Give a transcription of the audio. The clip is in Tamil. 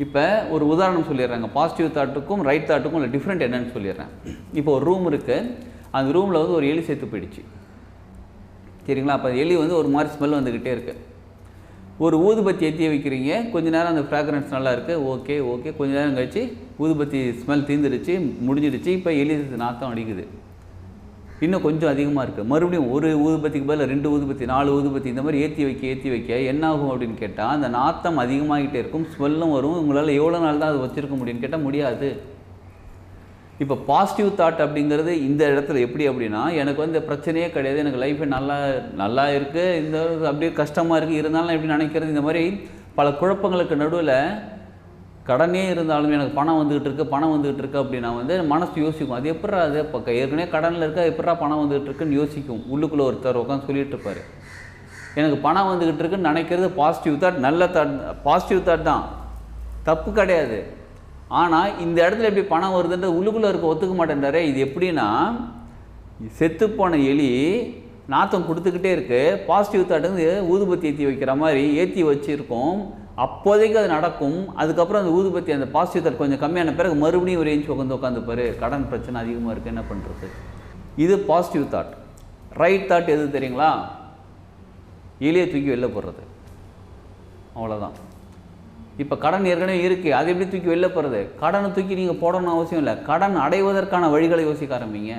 இப்போ ஒரு உதாரணம் சொல்லிடுறாங்க. பாசிட்டிவ் தாட்டுக்கும் ரைட் தாட்டுக்கும் உள்ள டிஃப்ரெண்ட் என்னன்னு சொல்லிடுறேன். இப்போ ஒரு ரூம் இருக்குது. அந்த ரூமில் வந்து ஒரு எலி செத்து போயிடுச்சு. சரிங்களா? அப்போ எலி வந்து ஒரு மாதிரி ஸ்மெல் வந்துக்கிட்டே இருக்குது. ஒரு ஊதுபத்தி ஏற்றி வைக்கிறீங்க. கொஞ்ச நேரம் அந்த ஃப்ராக்ரன்ஸ் நல்லா இருக்குது. ஓகே ஓகே கொஞ்ச நேரம் கழிச்சு ஊதுபத்தி ஸ்மெல் தீர்ந்துடுச்சு, முடிஞ்சிடுச்சு. இப்போ எலி நாத்தம் அடிக்குது. இன்னும் கொஞ்சம் அதிகமாக இருக்குது. மறுபடியும் ஒரு ஊதுபத்திக்கு பதில் 2 ஊதுபத்தி 4 ஊதுபத்தி இந்த மாதிரி ஏற்றி வைக்க என்ன ஆகும் அப்படின்னு கேட்டால் அந்த நாத்தம் அதிகமாகிட்டே இருக்கும், ஸ்மெல்லும் வரும். உங்களால் எவ்வளோ நாள் தான் அது வச்சுருக்க முடியும்னு கேட்டால் முடியாது. இப்போ பாசிட்டிவ் தாட் அப்படிங்கிறது இந்த இடத்துல எப்படி அப்படின்னா, எனக்கு வந்து பிரச்சனையே கிடையாது, எனக்கு லைஃபே நல்லா இருக்குது, இந்த அப்படியே கஷ்டமாக இருக்குது, இருந்தாலும் எப்படி நினைக்கிறது, இந்த மாதிரி பல குழப்பங்களுக்கு நடுவில் கடனே இருந்தாலும் எனக்கு பணம் வந்துகிட்டு இருக்கு அப்படின்னா வந்து மனசு யோசிக்கும். அது எப்படா அது இப்போ ஏற்கனவே கடனில் இருக்கா, எப்படா பணம் வந்துகிட்டு இருக்குன்னு யோசிக்கும். உள்ளுக்குள்ளே ஒருத்தர் உட்காந்து சொல்லிட்டு இருப்பார். எனக்கு பணம் வந்துகிட்டு இருக்குன்னு நினைக்கிறது பாசிட்டிவ் தாட், நல்ல தாட், பாசிட்டிவ் தாட் தான், தப்பு கிடையாது. ஆனால் இந்த இடத்துல எப்படி பணம் வருதுன்றது உள்ளுக்குள்ளே இருக்க ஒத்துக்க மாட்டேன்றாரு. இது எப்படின்னா, செத்துப்போன எலி நாத்தம் கொடுத்துக்கிட்டே இருக்குது, பாசிட்டிவ் தாட் வந்து ஊதுபத்தி ஏற்றி வைக்கிற மாதிரி ஏற்றி வச்சுருக்கோம். அப்போதைக்கு அது நடக்கும். அதுக்கப்புறம் அந்த ஊதுபத்தி அந்த பாசிட்டிவ் தாட் கொஞ்சம் கம்மியான பிறகு மறுபடியும் ஒரு ஏஞ்சி உட்காந்துப்பார். கடன் பிரச்சனை அதிகமாக இருக்குது, என்ன பண்ணுறது? இது பாசிட்டிவ் தாட். ரைட் தாட் எது தெரியுங்களா? எலியை தூக்கி வெளில போடுறது, அவ்வளோதான். இப்போ கடன் ஏற்கனவே இருக்குது, அதை எப்படி தூக்கி வெளில போடுறது? கடனை தூக்கி நீங்கள் போடணும்னு அவசியம் இல்லை. கடன் அடைவதற்கான வழிகளை யோசிக்க ஆரம்பிங்க.